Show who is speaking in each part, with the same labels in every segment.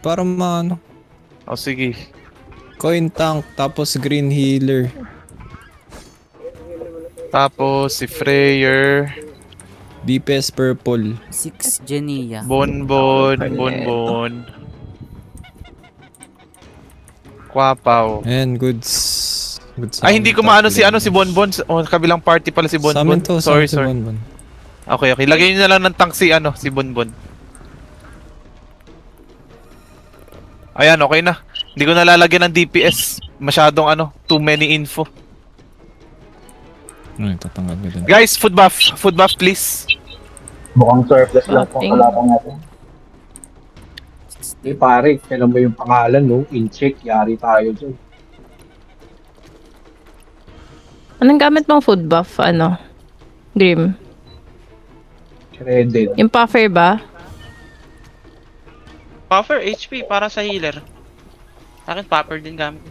Speaker 1: para maano.
Speaker 2: O sige.
Speaker 1: Coin tank, tapos green healer.
Speaker 2: Tapos si Freyer.
Speaker 1: DPS purple.
Speaker 3: 6 Genia.
Speaker 2: Bonbon. Kwapaw.
Speaker 1: Ayan, goods. Goods
Speaker 2: Ay, hindi ko maano si Bonbon. O, kabilang party pala si
Speaker 1: Sa amin
Speaker 2: Bonbon.
Speaker 1: to,
Speaker 2: Sorry.
Speaker 1: sa Bonbon.
Speaker 2: Okay. Lagay nyo na lang ng tank si Bonbon. Ayan, okay na. Hindi ko nalalagyan ng DPS. Masyadong too many info.
Speaker 1: Ay, tatanggal ko din.
Speaker 2: Guys, food buff. Food buff, please.
Speaker 4: Mukhang surplus lang po ang kalaban natin. Eh pare, kailan mo yung pangalan, no? In-check, yari tayo dyan.
Speaker 5: Anong gamit mong food buff? Ano? Grim.
Speaker 4: Shredded.
Speaker 5: Yung puffer ba?
Speaker 6: Puffer, HP, para sa healer. Sa akin, puffer din gamit.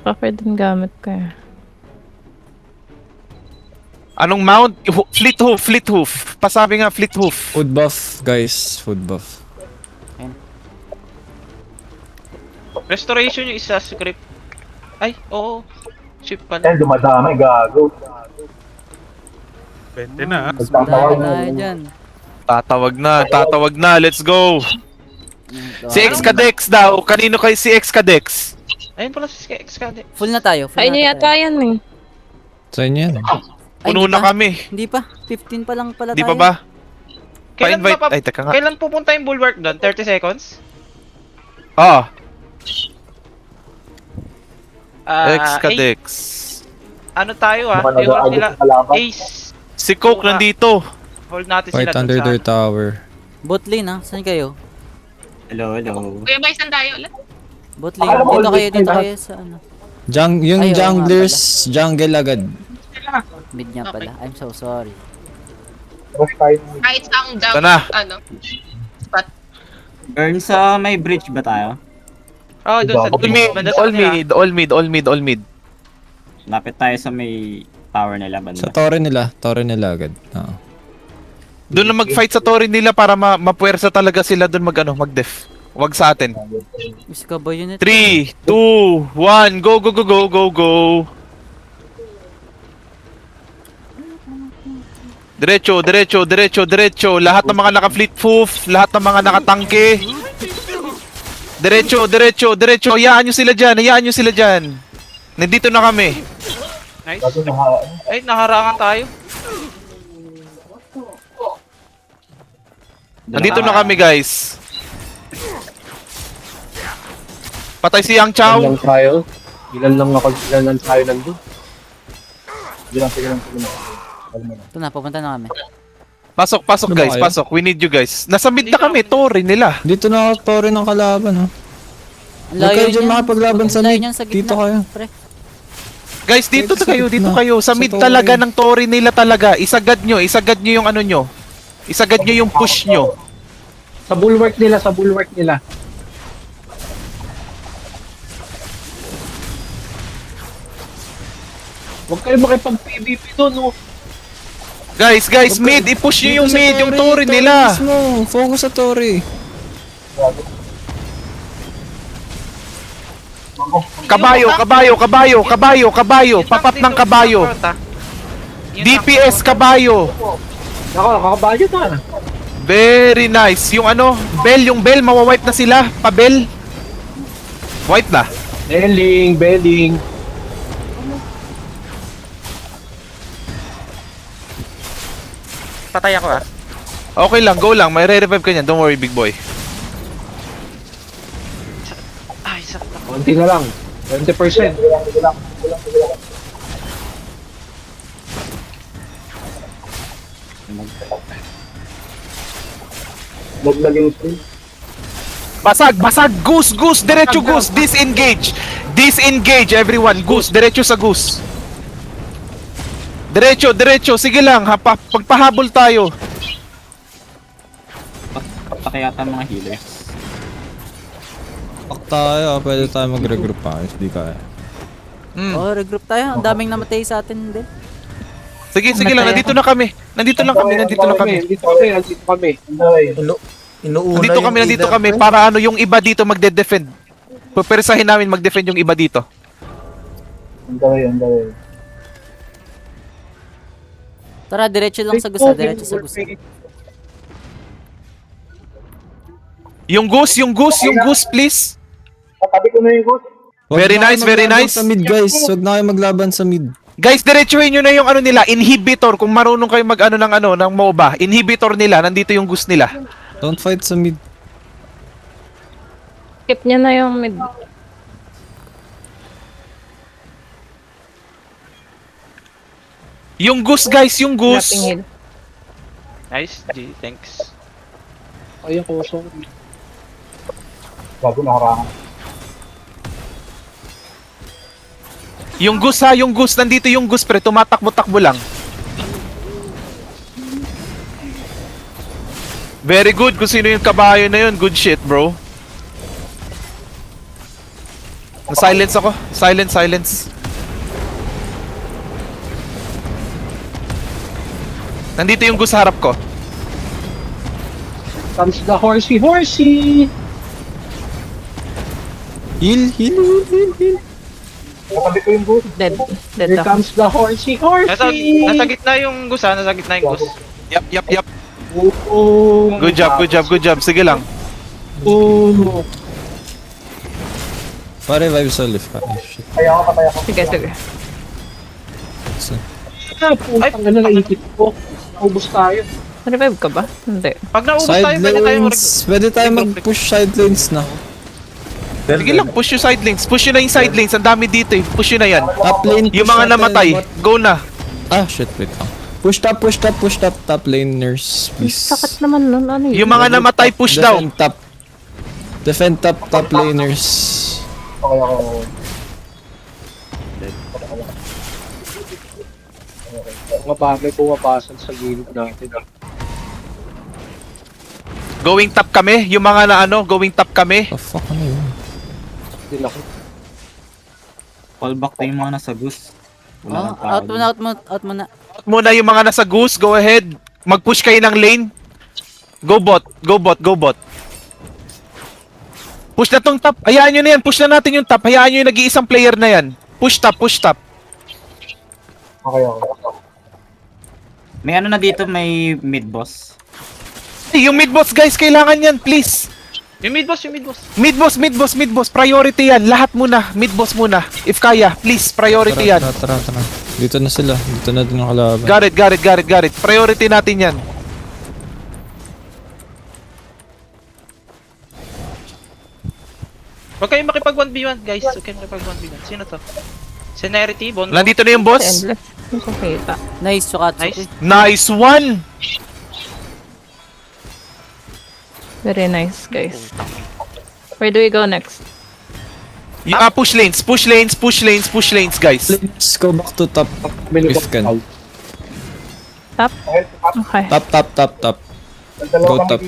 Speaker 5: Puffer din gamit ko eh.
Speaker 2: Anong mount? Fleet hoof. Pasabi nga, fleet hoof.
Speaker 1: Food buff, guys. Food buff.
Speaker 6: Restoration yung isa script. Ay, oo. Ship
Speaker 4: Eh,
Speaker 6: pala.
Speaker 4: dumadami, gago.
Speaker 7: Pwede na.
Speaker 3: Mas madami tayo dyan.
Speaker 2: Tatawag na. Let's go. Si Xcadex daw. Kanino kay si Xcadex?
Speaker 6: Ayun pala si Xcade.
Speaker 3: Full na tayo. Full
Speaker 5: Ay,
Speaker 3: na
Speaker 5: niya yata yan eh.
Speaker 1: Sa inyo yan.
Speaker 3: Ay,
Speaker 2: Puno
Speaker 3: hindi
Speaker 2: na
Speaker 3: pa.
Speaker 2: kami.
Speaker 3: Hindi pa. 15 pa lang pala
Speaker 2: Di
Speaker 3: tayo.
Speaker 2: pa ba?
Speaker 6: Kailan
Speaker 2: Pa-invite.
Speaker 6: ba
Speaker 2: Ay, teka nga.
Speaker 6: Kailan pupunta yung bulwark doon? 30 seconds?
Speaker 2: Oo.
Speaker 6: Ah,
Speaker 2: Xcadex.
Speaker 6: ano tayo
Speaker 4: Mukhang
Speaker 6: I-hold
Speaker 4: nag-aagos
Speaker 6: nila.
Speaker 4: sa kalaban.
Speaker 6: Ace.
Speaker 2: Si Coke nandito.
Speaker 6: Hold natin
Speaker 1: Fight
Speaker 6: sila
Speaker 1: under
Speaker 6: dun
Speaker 1: their
Speaker 6: sa...
Speaker 1: tower.
Speaker 3: Bot lane ha. Saan kayo?
Speaker 8: Hello.
Speaker 9: Kuya Bay, saan tayo ulit?
Speaker 3: Bot lane.
Speaker 4: Akala ko
Speaker 3: Dito
Speaker 4: all
Speaker 3: kayo
Speaker 4: bot
Speaker 3: sa ano.
Speaker 1: Yung
Speaker 3: Ay, oo nga
Speaker 1: junglers, jungle agad.
Speaker 3: Mid niya pala. I'm so sorry.
Speaker 4: Rush tayo.
Speaker 9: Kahit sa ang
Speaker 2: Ito na.
Speaker 9: Spot.
Speaker 8: Burn sa may bridge ba tayo?
Speaker 6: Oh, doon sa... banda sa kanila.
Speaker 2: All mid.
Speaker 8: Lapit tayo sa may tower nila banda.
Speaker 1: Sa torre nila agad. Oo.
Speaker 2: Doon na mag-fight sa torre nila para mapuwersa talaga sila doon mag-def. Wag sa atin.
Speaker 3: Miss ka ba yun?
Speaker 2: 3, 2, 1, go. Diretso. Lahat ng mga naka-fleet hoof, lahat ng mga nakatangke. Diretso. Hayaan nyo sila dyan. Nandito na kami.
Speaker 6: Nice.
Speaker 4: Bago
Speaker 6: Ay, nakarangan tayo.
Speaker 2: Nandito na kami, guys. Patay si Yang Chow.
Speaker 4: Ilan lang tayo? Ilan lang tayo nandun? Sige lang.
Speaker 3: Ito na, papunta na kami.
Speaker 2: Pasok
Speaker 1: Ano ba
Speaker 2: guys,
Speaker 1: kayo?
Speaker 2: pasok. We need you guys. Nasa mid na kami, torre nila.
Speaker 1: Dito na ako torre ng kalaban, ha?
Speaker 3: Ang
Speaker 1: Huwag kayo
Speaker 3: layo
Speaker 1: dyan
Speaker 3: niyan.
Speaker 1: makapaglaban sa
Speaker 3: Ang layo
Speaker 1: mid.
Speaker 3: niyan sa
Speaker 1: Dito
Speaker 3: gitna,
Speaker 1: kayo.
Speaker 3: Pre.
Speaker 2: Guys, dito
Speaker 1: Sa
Speaker 2: kayo.
Speaker 1: gitna.
Speaker 2: Sa
Speaker 1: Sa
Speaker 2: mid
Speaker 1: torre.
Speaker 2: talaga ng torre nila talaga. Isagad nyo yung ano nyo. Isagad nyo yung push nyo.
Speaker 4: Sa bulwark nila. Huwag kayo makipag-PVP doon, no?
Speaker 2: Guys, mid. I-push nyo yung
Speaker 1: Dito sa
Speaker 2: mid, yung torre nila.
Speaker 1: Mismo. Focus sa torre.
Speaker 2: Kabayo. Papat ng kabayo. DPS kabayo.
Speaker 4: Ako, nakakabayo na.
Speaker 2: Very nice. Yung bell, mawawipe na sila. Pa-bell. Wipe na.
Speaker 4: Belling.
Speaker 6: Patay ako ah.
Speaker 2: Okay lang, go lang. May re-revive ka niyan. Don't worry, big boy.
Speaker 6: Ay, sakit ako.
Speaker 4: Konti na lang. 20%. Maglag yung screen.
Speaker 2: Basag! Goose! Diretso goose! Disengage everyone! Goose! Diretso sa goose! Diretso! Sige lang, pagpahabol tayo.
Speaker 8: Patay yata ang mga healers.
Speaker 1: Pak tayo, pwede tayo mag-regroup pa. Hindi kaya.
Speaker 3: Oh, regroup tayo. Ang daming namatay sa atin din.
Speaker 2: Sige lang, nandito na kami. Nandito lang kami.
Speaker 4: Dito kami.
Speaker 7: Inuuna
Speaker 2: Nandito kami para ano yung iba dito magde-defend. Pupersahin namin mag-defend yung iba dito.
Speaker 4: On the way.
Speaker 3: Tara, diretso lang sa gusa, diretso sa gusa.
Speaker 2: Yung goose, please.
Speaker 4: Katabi ko na yung ghost.
Speaker 1: Wag
Speaker 2: Very
Speaker 1: na kayo
Speaker 2: nice, very
Speaker 1: maglaban
Speaker 2: nice.
Speaker 1: Sa mid, guys. Huwag na kayo maglaban sa mid.
Speaker 2: Guys, diretsuhin nyo na yung ano nila, inhibitor. Kung marunong kayo mag ng MOBA, inhibitor nila, nandito yung goose nila.
Speaker 1: Don't fight sa mid.
Speaker 5: Skip niya na yung mid.
Speaker 2: Yung goose guys, yung
Speaker 5: Dropping
Speaker 2: goose.
Speaker 5: heal.
Speaker 6: Nice, G. Thanks.
Speaker 4: Ay, ako so. Bago nakarangan.
Speaker 2: Yung goose ha, yung goose. Nandito yung goose pre, tumatakbo-takbo lang. Very good kung sino yung kabayo na yun. Good shit bro. Na-silence ako. Silence. Nandito yung goose sa harap ko.
Speaker 4: Comes the horsey.
Speaker 1: Heal.
Speaker 4: Katabi ko yung ghost.
Speaker 5: Dead. Dead
Speaker 4: Here
Speaker 5: ako.
Speaker 4: comes the horsey.
Speaker 6: Nasa gitna yung gusa, nasa gitna yung gus.
Speaker 2: Yup.
Speaker 4: Oh,
Speaker 2: Good job. Sige lang.
Speaker 4: oh.
Speaker 1: Pa-revive sa lift ka. Ay, shit.
Speaker 4: Kaya ako.
Speaker 5: Sige.
Speaker 4: Putang na naipit ko. Ubus tayo.
Speaker 5: Revive ka ba? Hindi.
Speaker 6: Pag naubos
Speaker 1: Side
Speaker 6: tayo, pwede tayo
Speaker 1: lanes. Pwede tayo mag-push side lanes na.
Speaker 2: Sige lang, push yung side lanes. Push yun na yung side lanes. Ang dami dito eh. Push yun na yan.
Speaker 1: Top lane.
Speaker 2: Yung
Speaker 1: push
Speaker 2: mga
Speaker 1: natin.
Speaker 2: namatay, go na.
Speaker 1: Ah, shit. Wait lang. Push top. Top laners, please.
Speaker 5: Sakit naman nun. Ano yun?
Speaker 2: Yung mga namatay, push daw.
Speaker 1: Defend top laners.
Speaker 4: Okay, ako. Mga bagay pumapasan sa gilid natin.
Speaker 2: Going top kami. Yung mga going top kami.
Speaker 1: The fuck, ano yun?
Speaker 4: Din ako.
Speaker 8: Callback na yung mga nasa goose. Wala nang tao.
Speaker 3: Out muna.
Speaker 2: Out muna yung mga nasa goose. Go ahead. Mag-push kayo ng lane. Go bot. Push na tong top. Hayaan nyo na yan. Push na natin yung top. Hayaan nyo yung nag-iisang player na yan. Push top.
Speaker 4: Okay.
Speaker 8: May ano na dito, may mid boss.
Speaker 2: Hey, yung mid boss guys, kailangan yan. Please.
Speaker 6: Yung mid boss.
Speaker 2: Mid boss. Priority yan. Lahat muna. Mid boss muna. If kaya. Please. Priority yan.
Speaker 1: Tara. Dito na sila. Dito na din ang kalaban.
Speaker 2: Got it. Priority natin yan.
Speaker 6: Huwag kayong makipag 1v1, guys. Huwag kayong makipag 1v1. Sino to? Senarity, Bon.
Speaker 2: Nandito na yung boss.
Speaker 5: Endless. Hindi ko kita.
Speaker 3: Nice, Tsukatsuki.
Speaker 2: Nice one.
Speaker 5: Very nice, guys. Where do we go next?
Speaker 2: Push lanes, guys.
Speaker 1: Let's go back to top. If can.
Speaker 5: Top? Okay.
Speaker 1: Top. Go top.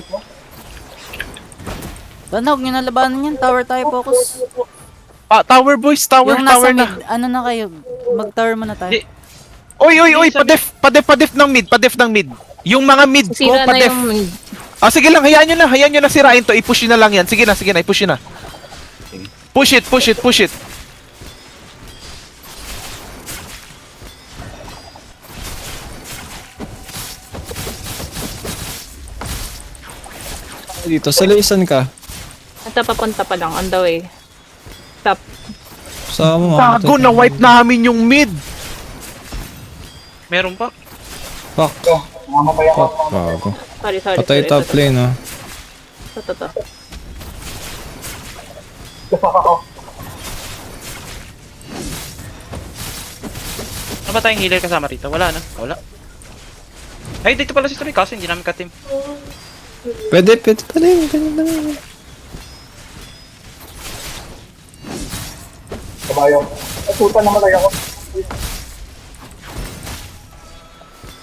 Speaker 3: Sana, huwag nyo na labanan yan. Tower tayo, focus.
Speaker 2: Tower boys, tower
Speaker 3: Yung nasa
Speaker 2: na.
Speaker 3: mid, ano na kayo? Mag-tower muna tayo.
Speaker 6: Di-
Speaker 2: Oy, padef ng mid. Yung mga mid ko,
Speaker 5: Sira na
Speaker 2: padef.
Speaker 5: yung mid.
Speaker 2: Sige lang, hayaan nyo na sirain to. I-push nyo na lang yan. Sige na, i-push nyo na. Push it.
Speaker 1: Dito, salisan ka.
Speaker 5: Ito papunta pa lang. On the way. Top.
Speaker 1: Sama mo.
Speaker 2: Tago, na-wipe namin yung mid.
Speaker 6: Meron pa.
Speaker 1: Fuck. Bago.
Speaker 5: Sorry.
Speaker 1: Patay top lane, ha.
Speaker 5: Ito.
Speaker 6: Ano ba tayong healer kasama rito? Wala. Ay, dito pala si Story kasi hindi namin ka-team.
Speaker 1: Pwede pa rin.
Speaker 4: Kabayo. Ay, puta namatay ako.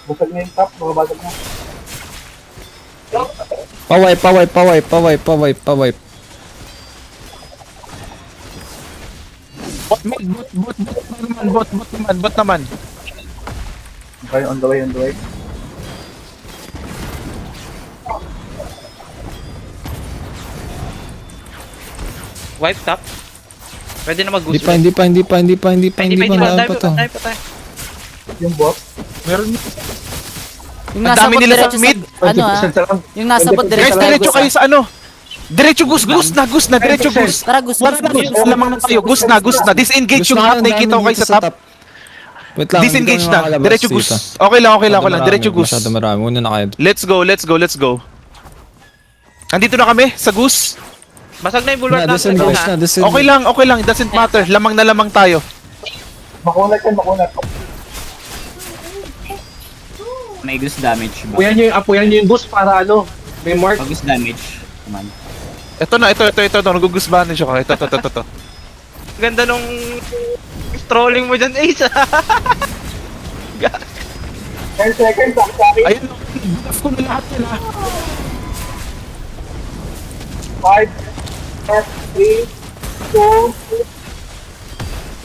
Speaker 4: Basag na yung top, mabasag na.
Speaker 1: Pawipe.
Speaker 2: Bot naman.
Speaker 4: Okay, on the way.
Speaker 6: Wipe top. Pwede na mag-goose.
Speaker 1: Hindi pa. Laban pa to.
Speaker 6: Dive pa tayo.
Speaker 4: Yung bot.
Speaker 3: Yung
Speaker 2: Ang
Speaker 3: nasa
Speaker 2: dami
Speaker 3: bot
Speaker 2: nila sa
Speaker 3: diretso
Speaker 2: mid.
Speaker 3: ano ah.
Speaker 4: 20% lang.
Speaker 3: Yung nasa bot
Speaker 2: Guys,
Speaker 3: diretso
Speaker 2: diretso kayo sa ano? Diretso Gus na, diretso Gus.
Speaker 3: Tara, Gus.
Speaker 2: Wala na, Gus lamang na tayo. Gus na. Disengage yung hat, nakikita ko kayo sa top.
Speaker 1: Wait lang,
Speaker 2: Disengage
Speaker 1: hindi kami
Speaker 2: na.
Speaker 1: makakalabas
Speaker 2: Diretso
Speaker 1: dito.
Speaker 2: Gus. Okay lang. Diretso Gus.
Speaker 1: Masyado marami. Muna na kayo.
Speaker 2: Let's go. Andito na kami sa Gus.
Speaker 6: Basag na yung bulwark natin.
Speaker 1: Disengage na.
Speaker 2: Okay lang. It doesn't matter. Lamang na lamang tayo.
Speaker 4: Makunat.
Speaker 8: May goose damage ba?
Speaker 4: Apuyan nyo yung boost para ano. May mark.
Speaker 8: Pag goose damage. Come on.
Speaker 2: Ito. Nagugusbahan siya ko. Ito.
Speaker 6: Ganda nung trolling mo dyan, Ace.
Speaker 4: 10 seconds. Sorry.
Speaker 2: Ayun. Buff ko na lahat nila.
Speaker 4: 5, 4, 3, 2,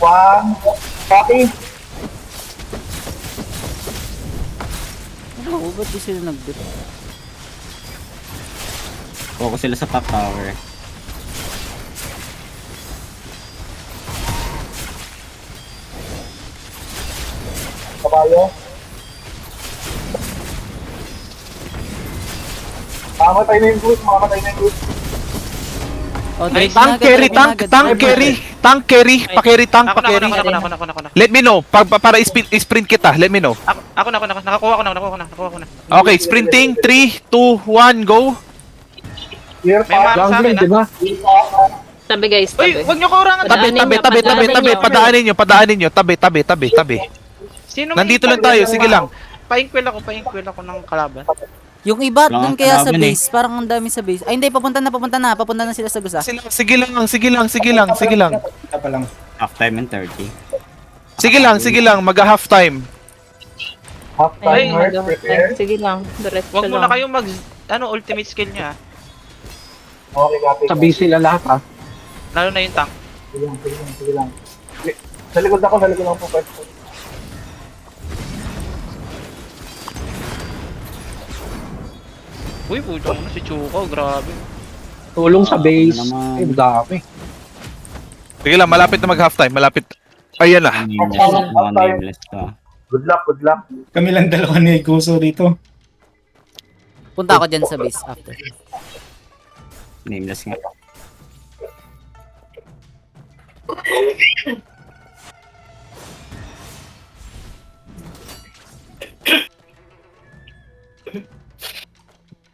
Speaker 4: 1. Copy.
Speaker 3: Oh, ba't di sila nag-dip?
Speaker 8: Focus sila sa top tower.
Speaker 4: Kabayo. Mamatay na yung boost.
Speaker 3: Oh, drive
Speaker 2: Tank carry. Pa-carry tank.
Speaker 6: Ako na.
Speaker 2: Let me know. Para sprint kita. Let me know.
Speaker 6: Ako na. Nakakuha ko na.
Speaker 2: Okay, sprinting. 3, 2, 1, go.
Speaker 4: Here,
Speaker 6: May mark sa akin,
Speaker 4: di ba?
Speaker 5: Tabi guys,
Speaker 6: Uy,
Speaker 5: tabi.
Speaker 6: wag niyo kurangan.
Speaker 2: Tabi. Padaanin nyo. Tabi.
Speaker 6: Sino
Speaker 2: Nandito lang tayo. Sige lang.
Speaker 6: Pa-inquil ako ng kalaban.
Speaker 3: Yung iba,
Speaker 8: Wala
Speaker 3: dun
Speaker 8: kang
Speaker 3: kaya sa
Speaker 8: kalaban
Speaker 3: base. Parang ang dami sa base. Ay, hindi. Papunta na. Papunta na sila sa gusa.
Speaker 2: Sige lang.
Speaker 8: Half time and 30.
Speaker 2: Sige lang. Mag-half time.
Speaker 4: Half
Speaker 6: Ay,
Speaker 4: time, mark, prepare.
Speaker 5: Sige lang, diretso
Speaker 6: Wag mo
Speaker 5: lang.
Speaker 6: na kayong ultimate skill niyo ah.
Speaker 4: Okay, copy. Sabi sila lahat ha.
Speaker 6: Lalo na yung tank.
Speaker 4: Sige lang. Sa likod ako po.
Speaker 6: Uy, puto mo na si Chuko, grabe.
Speaker 4: Tulong sa base.
Speaker 8: naman.
Speaker 4: Ay, dami.
Speaker 2: Sige lang. Malapit na mag-half time. Ayan na.
Speaker 8: Nameless to.
Speaker 4: Good luck.
Speaker 7: Kami lang dalawa ni Guso dito.
Speaker 3: Punta ako dyan sa base after.
Speaker 8: Nameless nga.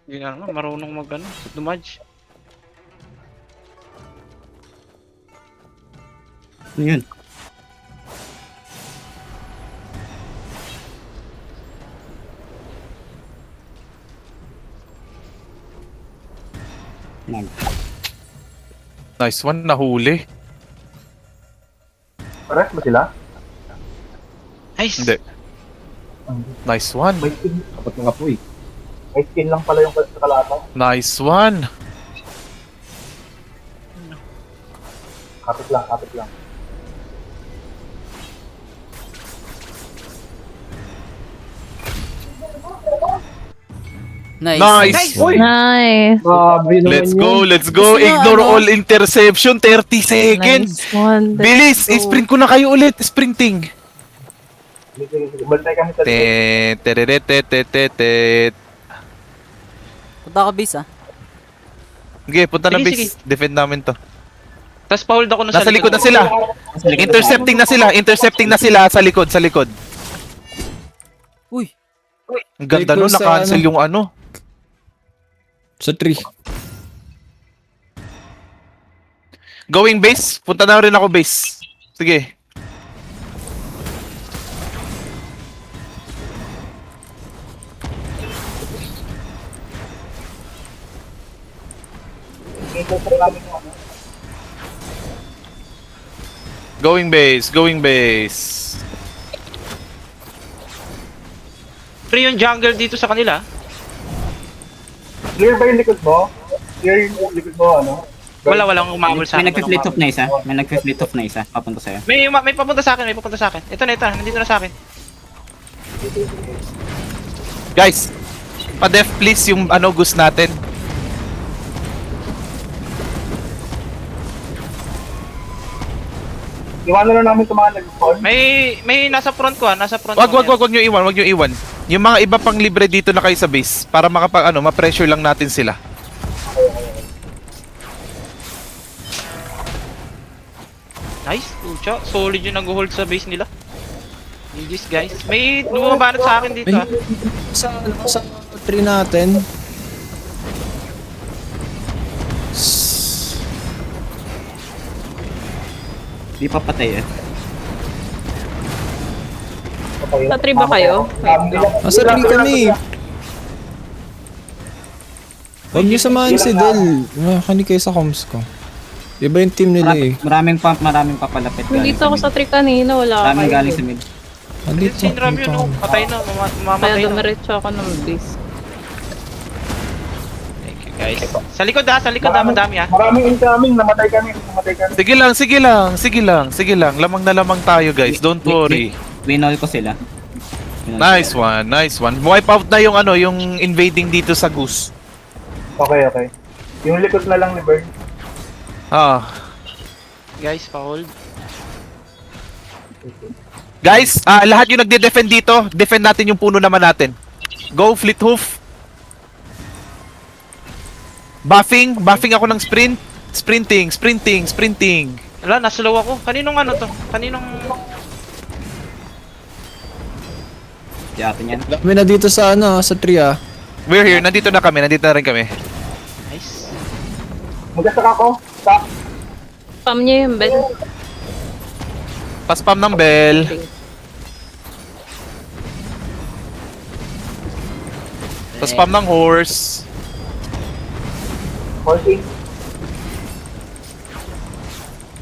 Speaker 6: Hindi na naman, marunong dumudge.
Speaker 8: Ano yun?
Speaker 2: Nice one. Nahuli.
Speaker 4: Correct ba sila?
Speaker 6: Nice!
Speaker 2: Hindi. Nice one.
Speaker 4: May skin. Kapag nga po eh. May skin lang pala yung kalata.
Speaker 2: Nice one.
Speaker 4: Kapit lang.
Speaker 3: Nice.
Speaker 2: Nice.
Speaker 5: Nice.
Speaker 4: Grabe naman
Speaker 2: Let's go.
Speaker 3: Gusto nyo,
Speaker 2: Ignore
Speaker 3: ano?
Speaker 2: all interception. 30 seconds.
Speaker 5: Nice one.
Speaker 2: Bilis. Sprint ko na kayo ulit. Sprinting.
Speaker 4: Sige. Bantay kami sa
Speaker 2: Tetetetetetet.
Speaker 3: Punta ako base ah.
Speaker 2: Okay, punta na
Speaker 6: Sige,
Speaker 2: base. Defend namin to.
Speaker 6: Tapos pa-hold ako na
Speaker 2: Nasa likod na sila. Intercepting na sila sa likod.
Speaker 3: Uy.
Speaker 2: Ang ganda
Speaker 1: Take
Speaker 2: nun.
Speaker 1: ko sa
Speaker 2: Na-cancel yung ano.
Speaker 1: Sa tree.
Speaker 2: Going base. Punta na rin ako base. Sige. Going base.
Speaker 6: Free yung jungle dito sa kanila.
Speaker 4: Clear ba yung likod mo? Clear yung likod mo, ano?
Speaker 6: Walang umabol sa
Speaker 8: May
Speaker 6: akin.
Speaker 8: nag-flit off na isa. Papunta sa'yo.
Speaker 6: May papunta sa akin. Ito na. Nandito na sa akin.
Speaker 2: Guys. Pa-def please yung ano Gus natin.
Speaker 7: Iwanan na namin itong mga nag-call.
Speaker 6: May nasa front ko nasa front
Speaker 2: Wag,
Speaker 6: ko.
Speaker 2: wag, wag, wag nyo iwan, wag nyo iwan. Yung mga iba pang libre dito na kayo sa base para ma-pressure lang natin sila.
Speaker 6: Nice, pucha. Solid yung nag-hold sa base nila. GG's guys. May bumabanat sa akin dito
Speaker 1: May
Speaker 6: ah.
Speaker 1: sa tree natin.
Speaker 8: Di pa patay eh.
Speaker 5: Sa tree ba kayo?
Speaker 1: Nasa tree kami. Huwag niyo samahan si Del. Nakakani kayo sa comms ko. Iba yung team nila eh.
Speaker 8: Maraming papalapit
Speaker 5: Nandito ako sa tree kanina, wala
Speaker 8: Maraming
Speaker 5: kayo.
Speaker 8: galing sa mid.
Speaker 1: Andito.
Speaker 6: Sinram yun, no? Patay na,
Speaker 5: Kaya
Speaker 6: mamatay na.
Speaker 5: dumiretso ako ng base.
Speaker 6: Thank you guys. Sa likod madami ah.
Speaker 7: Maraming incoming, namatay kami.
Speaker 2: Sige lang, sige lang, sige lang, sige lang. Lamang na lamang tayo guys, don't worry.
Speaker 8: Winol ko sila.
Speaker 2: Nice one, nice one. Wipe out na yung ano, yung invading dito sa Goose.
Speaker 7: Okay. Yung likod na lang ni Bird.
Speaker 2: Ah.
Speaker 6: Guys, pa-hold.
Speaker 2: Guys, lahat yung nagde-defend dito, defend natin yung puno naman natin. Go, Fleet Hoof. Buffing ako ng sprint. Sprinting.
Speaker 6: Wala, naslow ako. Kaninong ano to? Kaninong...
Speaker 8: Di atin yan.
Speaker 1: Kami na dito sa sa tree ah.
Speaker 2: We're here, nandito na rin kami.
Speaker 6: Nice.
Speaker 7: Mag-attack ako. Stop.
Speaker 5: Spam niya yung bell.
Speaker 2: Paspam ng bell. Paspam ng horse.
Speaker 7: 14.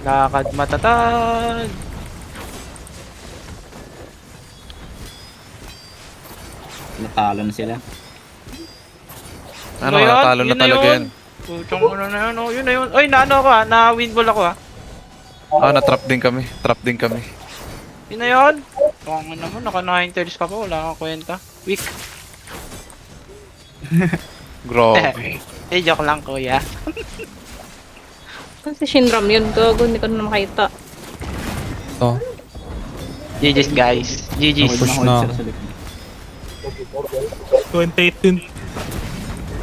Speaker 6: Lakad matatag.
Speaker 8: Natalo na sila.
Speaker 2: Ano,
Speaker 6: Yun,
Speaker 2: natalo na
Speaker 6: yun
Speaker 2: talaga
Speaker 6: yun.
Speaker 2: yan.
Speaker 6: Puchong ano na yun, oh. Yun na yun. Oy, naano ako na-windball ako
Speaker 2: Na-trap din kami.
Speaker 6: Yun na yun. Kung ano naman, naka 9 turns ka pa, wala kang kwenta. Weak.
Speaker 2: Grabe.
Speaker 6: Joke lang kuya.
Speaker 5: Kasi Shinram yun, gago, hindi ko na makita.
Speaker 1: Oh.
Speaker 6: GG's guys. GG's.
Speaker 1: Push
Speaker 8: Hold
Speaker 1: na.
Speaker 8: sila sa likod.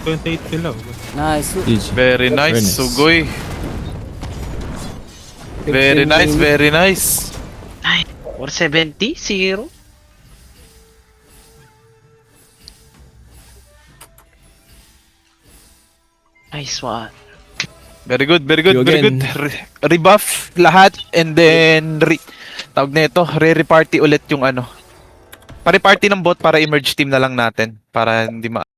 Speaker 3: 28 sila. Nice.
Speaker 1: GG.
Speaker 2: Very nice, Sugoy. Very nice.
Speaker 6: 470? 0? Nice one.
Speaker 2: Very good.
Speaker 1: You again.
Speaker 2: Rebuff lahat and then tawag na ito, re-reparty ulit yung ano. Pare-party ng bot para emerge team na lang natin para hindi